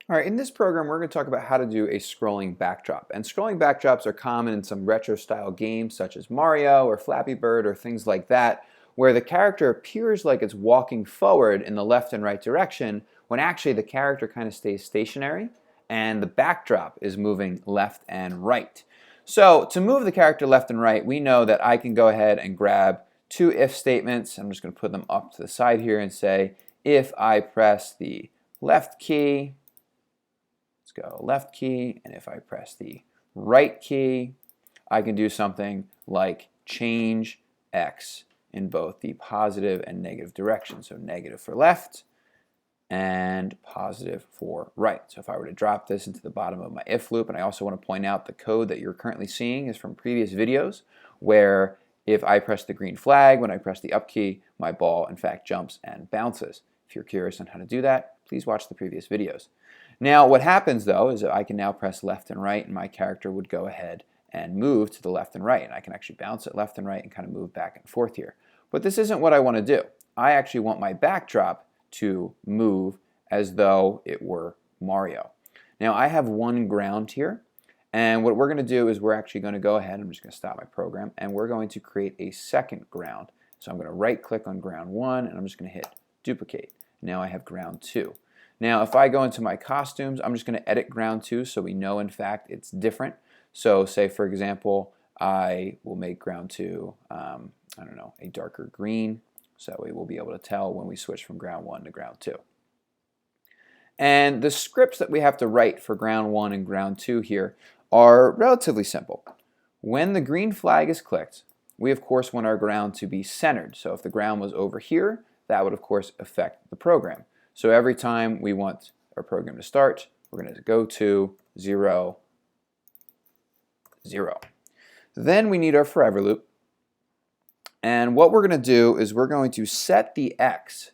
All right, in this program, we're going to talk about how to do a scrolling backdrop. And scrolling backdrops are common in some retro-style games such as Mario or Flappy Bird or things like that, where the character appears like it's walking forward in the left and right direction when actually the character kind of stays stationary and the backdrop is moving left and right. So to move the character left and right, we know that I can go ahead and grab two if statements. I'm just going to put them up to the side here and say, if I press the left key, go left key, and if I press the right key, I can do something like change X in both the positive and negative direction. So negative for left and positive for right. So if I were to drop this into the bottom of my if loop, and I also want to point out the code that you're currently seeing is from previous videos where if I press the green flag, when I press the up key, my ball in fact jumps and bounces. If you're curious on how to do that, please watch the previous videos. Now what happens though is that I can now press left and right and my character would go ahead and move to the left and right, and I can actually bounce it left and right and kind of move back and forth here. But this isn't what I want to do. I actually want my backdrop to move as though it were Mario. Now I have one ground here, and what we're going to do is we're actually going to go ahead, I'm just going to stop my program, and we're going to create a second ground. So I'm going to right click on ground 1 and I'm just going to hit duplicate. Now I have ground 2. Now if I go into my costumes, I'm just going to edit ground 2 so we know in fact it's different. So say for example I will make ground 2 I don't know, a darker green, so we will be able to tell when we switch from ground 1 to ground 2. And the scripts that we have to write for ground 1 and ground 2 here are relatively simple. When the green flag is clicked, we of course want our ground to be centered. So if the ground was over here, that would of course affect the program. So every time we want our program to start, we're going to go to 0, 0. Then we need our forever loop. And what we're going to do is we're going to set the x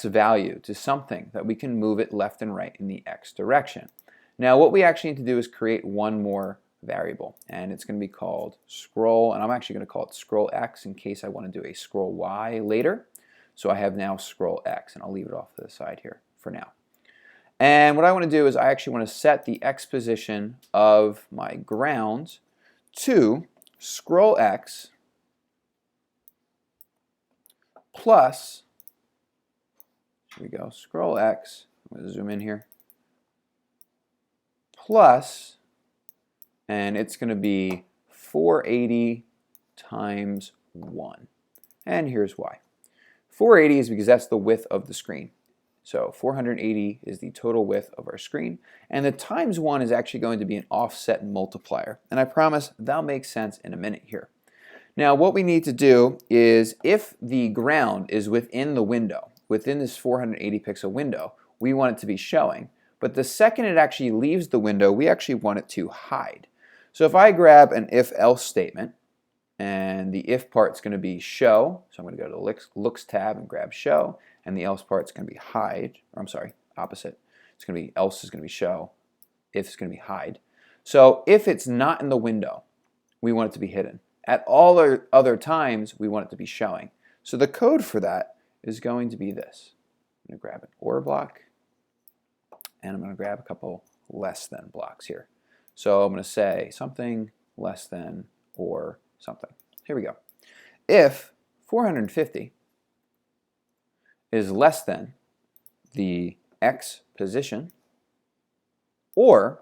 value to something that we can move it left and right in the x direction. Now what we actually need to do is create one more variable, and it's going to be called scroll, and I'm actually going to call it scroll x in case I want to do a scroll y later. So I have now scroll x, and I'll leave it off to the side here for now. And what I want to do is I actually want to set the x position of my ground to scroll x plus, here we go, scroll x, I'm going to zoom in here, plus, and it's going to be 480 times 1. And here's why. 480 is because that's the width of the screen. So 480 is the total width of our screen, and the times 1 is actually going to be an offset multiplier. And I promise that'll make sense in a minute here. Now what we need to do is if the ground is within the window, within this 480 pixel window, we want it to be showing. But the second it actually leaves the window, we actually want it to hide. So if I grab an if-else statement, and the if part's going to be show, so I'm going to go to the looks tab and grab show, and the else part's going to be hide, or I'm sorry, opposite. It's going to be else is going to be show, if is going to be hide. So if it's not in the window, we want it to be hidden. At all other times, we want it to be showing. So the code for that is going to be this. I'm going to grab an or block, and I'm going to grab a couple less than blocks here. So I'm going to say something less than or something. Here we go. If 450 is less than the x position, or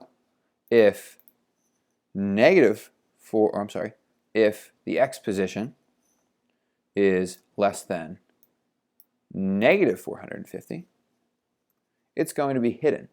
if if the x position is less than negative 450, it's going to be hidden.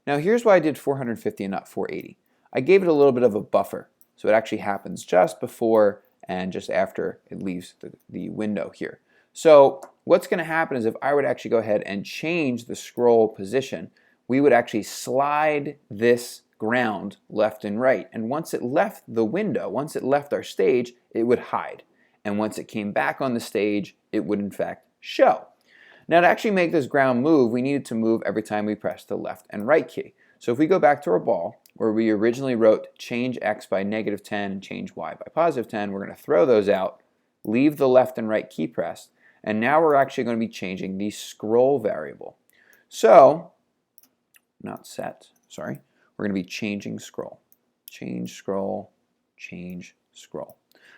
Now here's why I did 450 and not 480. I gave it a little bit of a buffer, so it actually happens just before and just after it leaves the window here. So what's going to happen is if I would actually go ahead and change the scroll position, we would actually slide this ground left and right. And once it left the window, once it left our stage, it would hide. And once it came back on the stage, it would in fact show. Now to actually make this ground move, we needed to move every time we pressed the left and right key. So if we go back to our ball, where we originally wrote change x by negative 10 and change y by positive 10, we're going to throw those out, leave the left and right key pressed, and now we're actually going to be changing the scroll variable. So not set, sorry. We're going to be changing scroll. Change scroll, change scroll.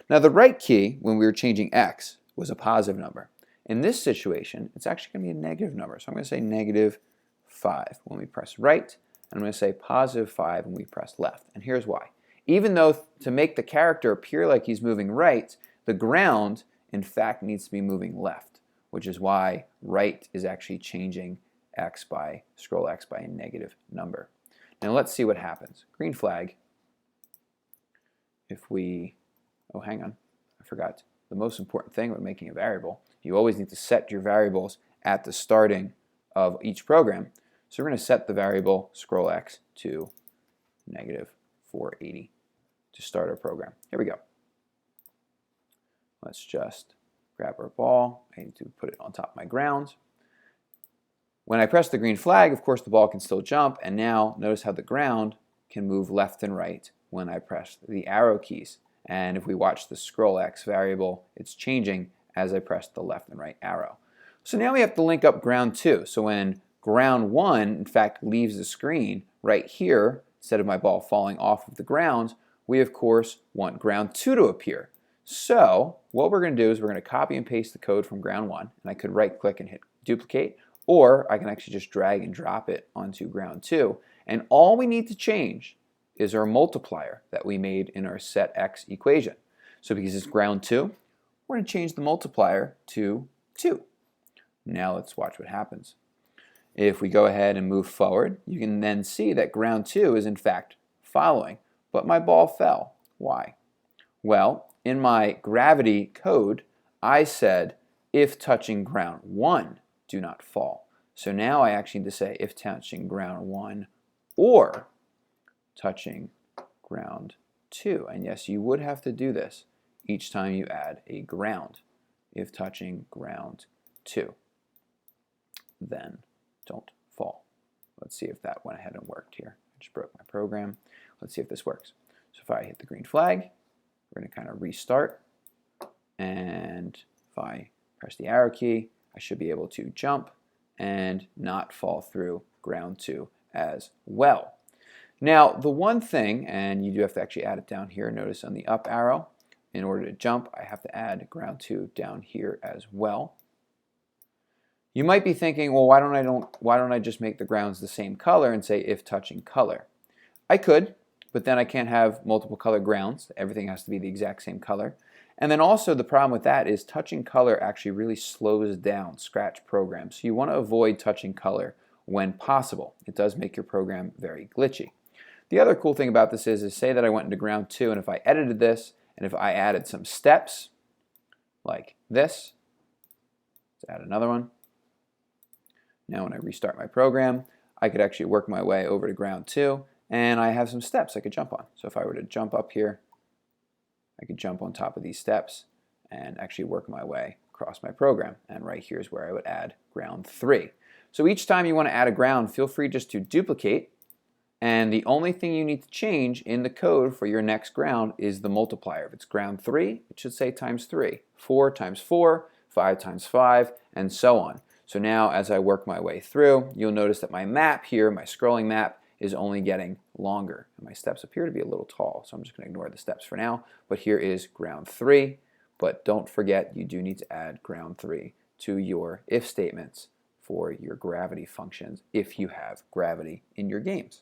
Now the right key, when we were changing x, was a positive number. In this situation, it's actually going to be a negative number. So I'm going to say -5 when we press right, and I'm going to say +5 when we press left. And here's why. Even though to make the character appear like he's moving right, the ground, in fact, needs to be moving left, which is why right is actually changing scroll x by a negative number. Now let's see what happens. Green flag. If we, oh, hang on, I forgot the most important thing when making a variable. You always need to set your variables at the starting of each program. So we're going to set the variable scroll x to -480 to start our program. Here we go. Let's just grab our ball. I need to put it on top of my ground. When I press the green flag, of course, the ball can still jump. And now notice how the ground can move left and right when I press the arrow keys. And if we watch the scroll x variable, it's changing as I press the left and right arrow. So now we have to link up ground 2. So when ground 1, in fact, leaves the screen right here, instead of my ball falling off of the ground, we of course want ground 2 to appear. So what we're going to do is we're going to copy and paste the code from ground 1, and I could right click and hit duplicate, or I can actually just drag and drop it onto ground 2. And all we need to change is our multiplier that we made in our set x equation. So because it's ground 2, we're going to change the multiplier to 2. Now let's watch what happens. If we go ahead and move forward, you can then see that ground 2 is in fact following, but my ball fell. Why? Well, in my gravity code, I said if touching ground 1, do not fall. So now I actually need to say if touching ground 1 or touching ground 2. And yes, you would have to do this each time you add a ground. If touching ground 2, then don't fall. Let's see if that went ahead and worked here. I just broke my program. Let's see if this works. So if I hit the green flag, we're going to kind of restart. And if I press the arrow key, I should be able to jump and not fall through ground 2 as well. Now, the one thing, and you do have to actually add it down here, notice on the up arrow, in order to jump, I have to add ground 2 down here as well. You might be thinking, well, why don't I just make the grounds the same color and say if touching color? I could, but then I can't have multiple color grounds. Everything has to be the exact same color. And then also the problem with that is touching color actually really slows down Scratch programs. So you want to avoid touching color when possible. It does make your program very glitchy. The other cool thing about this is say that I went into ground 2, and if I edited this, and if I added some steps, like this, let's add another one. Now when I restart my program, I could actually work my way over to ground 2, and I have some steps I could jump on. So if I were to jump up here, I could jump on top of these steps and actually work my way across my program. And right here is where I would add ground 3. So each time you want to add a ground, feel free just to duplicate. And the only thing you need to change in the code for your next ground is the multiplier. If it's ground 3, it should say times 3. 4 times 4, 5 times 5, and so on. So now as I work my way through, you'll notice that my map here, my scrolling map, is only getting longer. And my steps appear to be a little tall, so I'm just going to ignore the steps for now. But here is ground 3. But don't forget, you do need to add ground 3 to your if statements for your gravity functions if you have gravity in your games.